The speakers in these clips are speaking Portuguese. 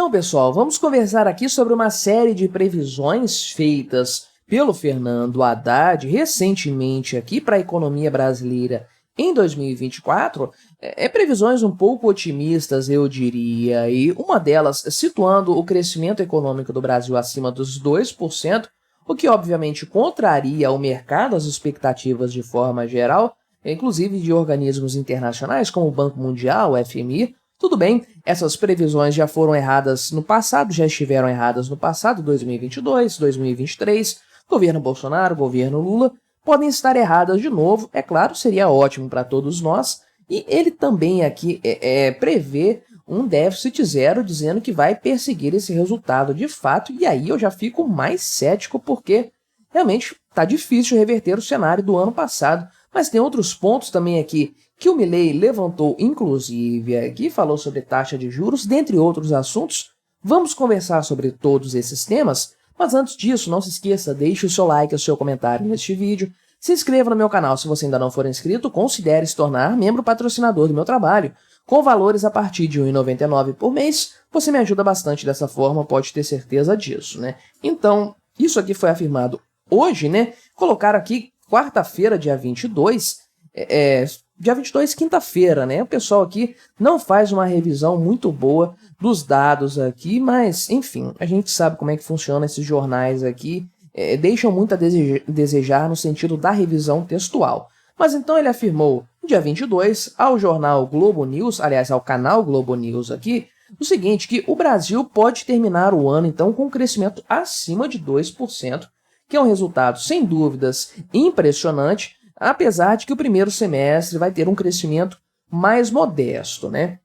Então, pessoal, vamos conversar aqui sobre uma série de previsões feitas pelo Fernando Haddad recentemente aqui para a economia brasileira em 2024. Previsões um pouco otimistas, eu diria, e uma delas situando o crescimento econômico do Brasil acima dos 2%, o que obviamente contraria o mercado, as expectativas de forma geral, inclusive de organismos internacionais como o Banco Mundial, o FMI. Tudo bem, essas previsões já foram erradas no passado, já estiveram erradas no passado, 2022, 2023, governo Bolsonaro, governo Lula, podem estar erradas de novo, é claro, seria ótimo para todos nós, e ele também aqui prevê um déficit zero, dizendo que vai perseguir esse resultado de fato, e aí eu já fico mais cético, porque realmente está difícil reverter o cenário do ano passado, mas tem outros pontos também aqui que o Milei levantou, inclusive, aqui falou sobre taxa de juros, dentre outros assuntos. Vamos conversar sobre todos esses temas, mas antes disso, não se esqueça, deixe o seu like e o seu comentário neste vídeo, se inscreva no meu canal se você ainda não for inscrito, considere se tornar membro patrocinador do meu trabalho. Com valores a partir de R$ 1,99 por mês, você me ajuda bastante dessa forma, pode ter certeza disso, né? Então, isso aqui foi afirmado hoje, né? Colocaram aqui quarta-feira, dia 22, dia 22, quinta-feira, né? O pessoal aqui não faz uma revisão muito boa dos dados aqui, mas, enfim, a gente sabe como é que funciona esses jornais aqui, deixam muito a desejar no sentido da revisão textual. Mas então ele afirmou, dia 22, ao jornal Globo News, aliás, ao canal Globo News aqui, o seguinte, que o Brasil pode terminar o ano, então, com um crescimento acima de 2%, que é um resultado, sem dúvidas, impressionante, apesar de que o primeiro semestre vai ter um crescimento mais modesto, né?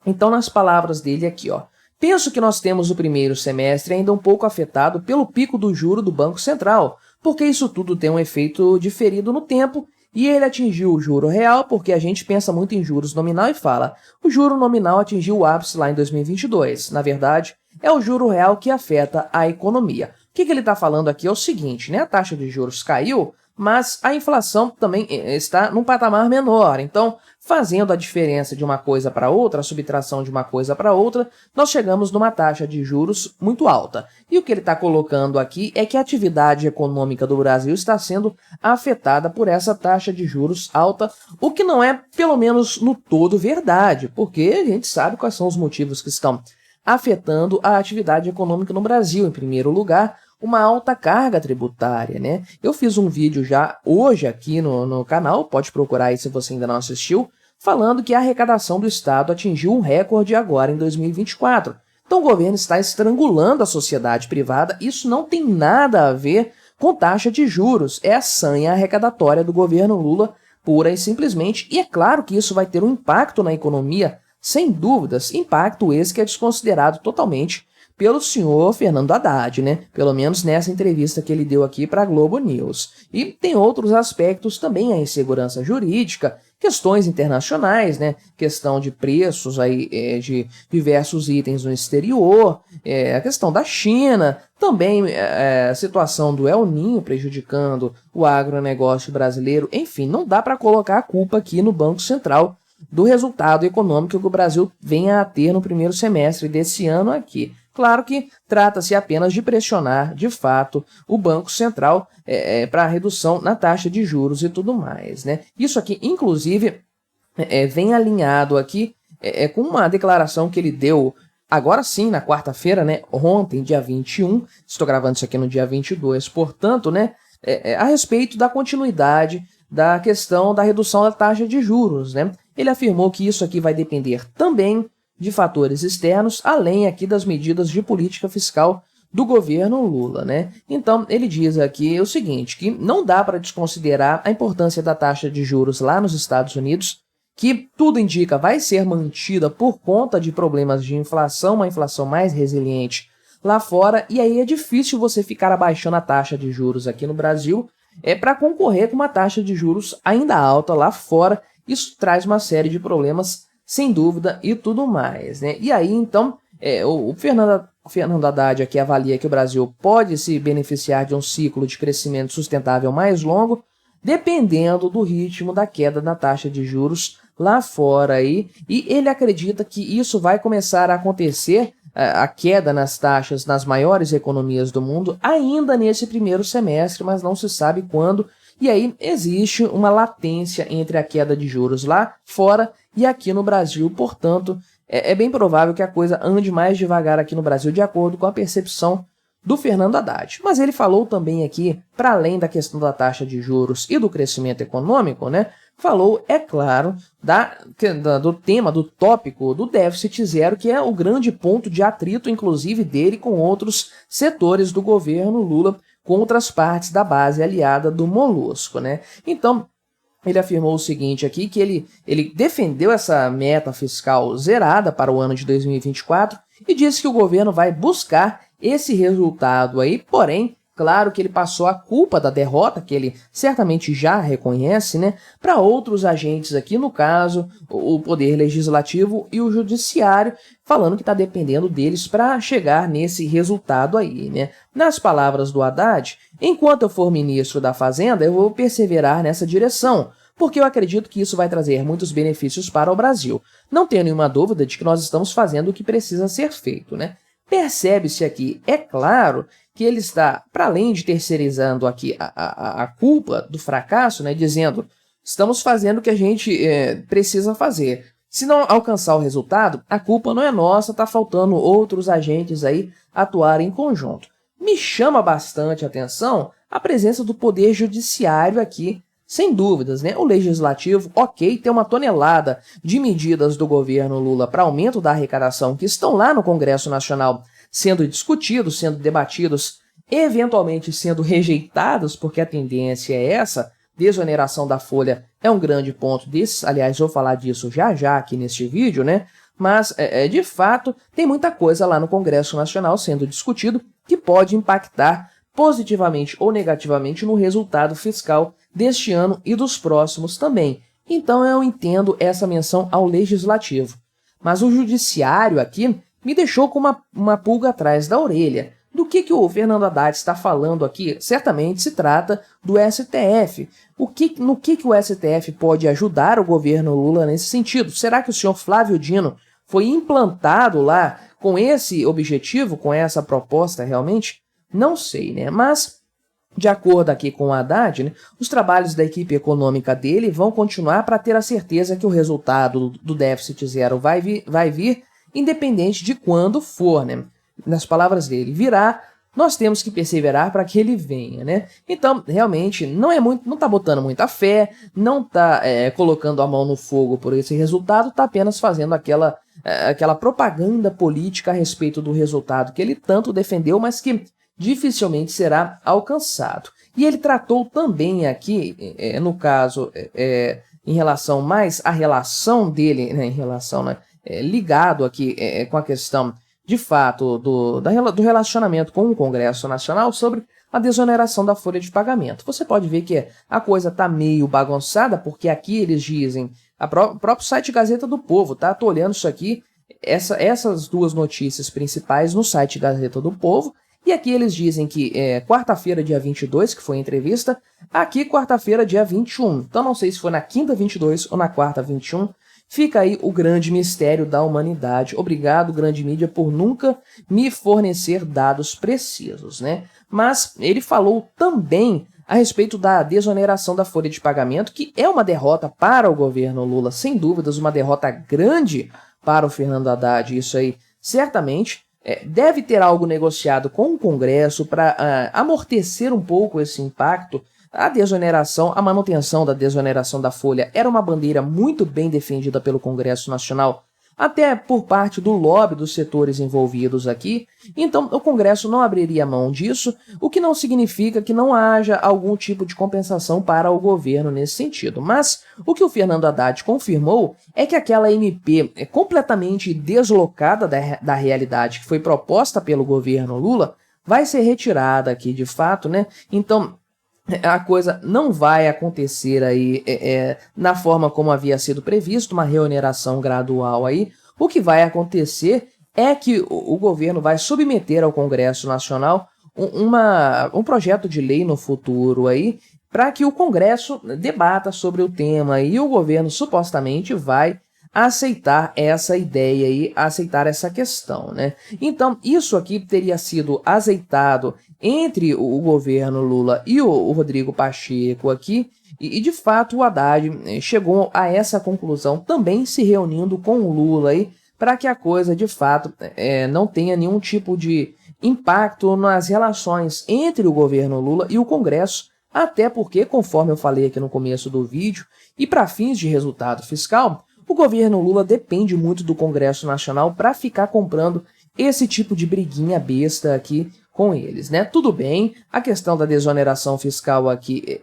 Então, nas palavras dele aqui, ó, penso que nós temos o primeiro semestre ainda um pouco afetado pelo pico do juro do Banco Central, porque isso tudo tem um efeito diferido no tempo, e ele atingiu o juro real, porque a gente pensa muito em juros nominal e fala, o juro nominal atingiu o ápice lá em 2022. Na verdade, é o juro real que afeta a economia. O que ele está falando aqui é o seguinte, né? A taxa de juros caiu, mas a inflação também está num patamar menor. Então, fazendo a diferença de uma coisa para outra, a subtração de uma coisa para outra, nós chegamos numa taxa de juros muito alta. E o que ele está colocando aqui é que a atividade econômica do Brasil está sendo afetada por essa taxa de juros alta, o que não é, pelo menos no todo, verdade, porque a gente sabe quais são os motivos que estão afetando a atividade econômica no Brasil. Em primeiro lugar, uma alta carga tributária, né? Eu fiz um vídeo já hoje aqui no canal, pode procurar aí se você ainda não assistiu, falando que a arrecadação do Estado atingiu um recorde agora em 2024. Então o governo está estrangulando a sociedade privada, isso não tem nada a ver com taxa de juros, é a sanha arrecadatória do governo Lula, pura e simplesmente, e é claro que isso vai ter um impacto na economia, sem dúvidas, impacto esse que é desconsiderado totalmente pelo senhor Fernando Haddad, né? Pelo menos nessa entrevista que ele deu aqui para a Globo News. E tem outros aspectos também, a insegurança jurídica, questões internacionais, né? Questão de preços aí, de diversos itens no exterior, a questão da China, também a situação do El Niño prejudicando o agronegócio brasileiro. Enfim, não dá para colocar a culpa aqui no Banco Central do resultado econômico que o Brasil venha a ter no primeiro semestre desse ano aqui. Claro que trata-se apenas de pressionar, de fato, o Banco Central para a redução na taxa de juros e tudo mais, né? Isso aqui, inclusive, vem alinhado aqui com uma declaração que ele deu agora sim, na quarta-feira, né? Ontem, dia 21, estou gravando isso aqui no dia 22, portanto, né? A respeito da continuidade da questão da redução da taxa de juros, né? Ele afirmou que isso aqui vai depender também de fatores externos, além aqui das medidas de política fiscal do governo Lula, né? Então, ele diz aqui o seguinte, que não dá para desconsiderar a importância da taxa de juros lá nos Estados Unidos, que tudo indica vai ser mantida por conta de problemas de inflação, uma inflação mais resiliente lá fora, e aí é difícil você ficar abaixando a taxa de juros aqui no Brasil, para concorrer com uma taxa de juros ainda alta lá fora. Isso traz uma série de problemas, sem dúvida, e tudo mais, né? E aí, então, o Fernando Haddad aqui avalia que o Brasil pode se beneficiar de um ciclo de crescimento sustentável mais longo, dependendo do ritmo da queda na taxa de juros lá fora aí, e ele acredita que isso vai começar a acontecer a queda nas taxas nas maiores economias do mundo ainda nesse primeiro semestre, mas não se sabe quando. E aí existe uma latência entre a queda de juros lá fora e aqui no Brasil. Portanto, é bem provável que a coisa ande mais devagar aqui no Brasil, de acordo com a percepção do Fernando Haddad. Mas ele falou também aqui, para além da questão da taxa de juros e do crescimento econômico, né? Falou, é claro, do tema, do tópico do déficit zero, que é o grande ponto de atrito, inclusive, dele com outros setores do governo Lula, com outras partes da base aliada do Molusco, né? Então, ele afirmou o seguinte aqui, que ele defendeu essa meta fiscal zerada para o ano de 2024 e disse que o governo vai buscar esse resultado aí, porém, claro que ele passou a culpa da derrota, que ele certamente já reconhece, né, para outros agentes aqui, no caso, o Poder Legislativo e o Judiciário, falando que está dependendo deles para chegar nesse resultado aí, né. Nas palavras do Haddad, enquanto eu for ministro da Fazenda, eu vou perseverar nessa direção, porque eu acredito que isso vai trazer muitos benefícios para o Brasil. Não tenho nenhuma dúvida de que nós estamos fazendo o que precisa ser feito, né. Percebe-se aqui, é claro, que ele está, para além de terceirizando aqui a culpa do fracasso, né, dizendo, estamos fazendo o que a gente precisa fazer. Se não alcançar o resultado, a culpa não é nossa, está faltando outros agentes aí atuarem em conjunto. Me chama bastante a atenção a presença do Poder Judiciário aqui, sem dúvidas, né? O Legislativo, ok, tem uma tonelada de medidas do governo Lula para aumento da arrecadação que estão lá no Congresso Nacional sendo discutidos, sendo debatidos, eventualmente sendo rejeitados, porque a tendência é essa. Desoneração da folha é um grande ponto desses, aliás, vou falar disso já aqui neste vídeo, né? Mas, de fato, tem muita coisa lá no Congresso Nacional sendo discutido que pode impactar positivamente ou negativamente no resultado fiscal deste ano e dos próximos também. Então eu entendo essa menção ao Legislativo. Mas o Judiciário aqui me deixou com uma pulga atrás da orelha. Do que o Fernando Haddad está falando aqui? Certamente se trata do STF. No que o STF pode ajudar o governo Lula nesse sentido? Será que o senhor Flávio Dino foi implantado lá com esse objetivo, com essa proposta realmente? Não sei, né? Mas, de acordo aqui com o Haddad, né, os trabalhos da equipe econômica dele vão continuar para ter a certeza que o resultado do déficit zero vai vir independente de quando for, né? Nas palavras dele, virá, nós temos que perseverar para que ele venha, né? Então, realmente, não tá botando muita fé, não tá colocando a mão no fogo por esse resultado, tá apenas fazendo aquela propaganda política a respeito do resultado que ele tanto defendeu, mas que dificilmente será alcançado. E ele tratou também aqui, no caso, em relação mais à relação dele, né, ligado aqui com a questão, de fato, do relacionamento com o Congresso Nacional sobre a desoneração da folha de pagamento. Você pode ver que a coisa está meio bagunçada, porque aqui eles dizem, o próprio site Gazeta do Povo, tá? Tô olhando isso aqui, essas duas notícias principais no site Gazeta do Povo, e aqui eles dizem que quarta-feira, dia 22, que foi a entrevista, aqui quarta-feira, dia 21. Então não sei se foi na quinta 22 ou na quarta 21. Fica aí o grande mistério da humanidade. Obrigado, grande mídia, por nunca me fornecer dados precisos, né? Mas ele falou também a respeito da desoneração da folha de pagamento, que é uma derrota para o governo Lula, sem dúvidas, uma derrota grande para o Fernando Haddad. Isso aí, certamente, deve ter algo negociado com o Congresso para amortecer um pouco esse impacto. A manutenção da desoneração da folha era uma bandeira muito bem defendida pelo Congresso Nacional, até por parte do lobby dos setores envolvidos aqui, então o Congresso não abriria mão disso, o que não significa que não haja algum tipo de compensação para o governo nesse sentido. Mas o que o Fernando Haddad confirmou é que aquela MP completamente deslocada da realidade que foi proposta pelo governo Lula vai ser retirada aqui de fato, né? Então a coisa não vai acontecer aí na forma como havia sido previsto, uma reoneração gradual aí. O que vai acontecer é que o governo vai submeter ao Congresso Nacional um projeto de lei no futuro aí, para que o Congresso debata sobre o tema, e o governo supostamente vai aceitar essa ideia aí, aceitar essa questão, né? Então, isso aqui teria sido azeitado entre o governo Lula e o Rodrigo Pacheco aqui, e de fato o Haddad chegou a essa conclusão também se reunindo com o Lula aí, para que a coisa de fato não tenha nenhum tipo de impacto nas relações entre o governo Lula e o Congresso, até porque, conforme eu falei aqui no começo do vídeo, e para fins de resultado fiscal, o governo Lula depende muito do Congresso Nacional para ficar comprando esse tipo de briguinha besta aqui com eles, né? Tudo bem, a questão da desoneração fiscal aqui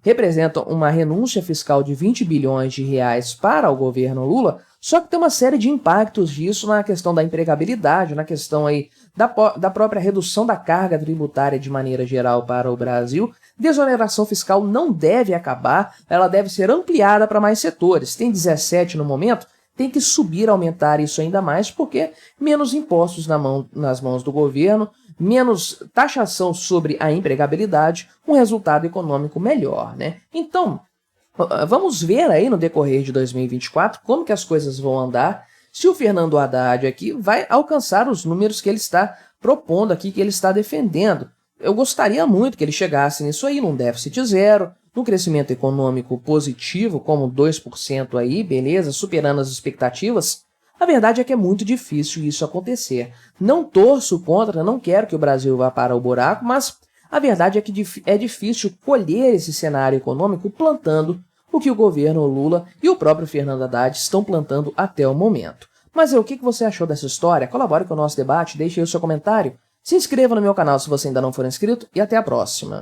representa uma renúncia fiscal de 20 bilhões de reais para o governo Lula, só que tem uma série de impactos disso na questão da empregabilidade, na questão aí da própria redução da carga tributária de maneira geral para o Brasil. Desoneração fiscal não deve acabar, ela deve ser ampliada para mais setores. Tem 17 no momento, tem que subir, aumentar isso ainda mais, porque menos impostos nas mãos do governo, menos taxação sobre a empregabilidade, um resultado econômico melhor, né? Então, vamos ver aí no decorrer de 2024 como que as coisas vão andar, se o Fernando Haddad aqui vai alcançar os números que ele está propondo aqui, que ele está defendendo. Eu gostaria muito que ele chegasse nisso aí, num déficit zero, num crescimento econômico positivo, como 2% aí, beleza, superando as expectativas. A verdade é que é muito difícil isso acontecer. Não torço contra, não quero que o Brasil vá para o buraco, mas a verdade é que é difícil colher esse cenário econômico plantando o que o governo Lula e o próprio Fernando Haddad estão plantando até o momento. Mas o que você achou dessa história? Colabore com o nosso debate, deixe aí o seu comentário. Se inscreva no meu canal se você ainda não for inscrito e até a próxima.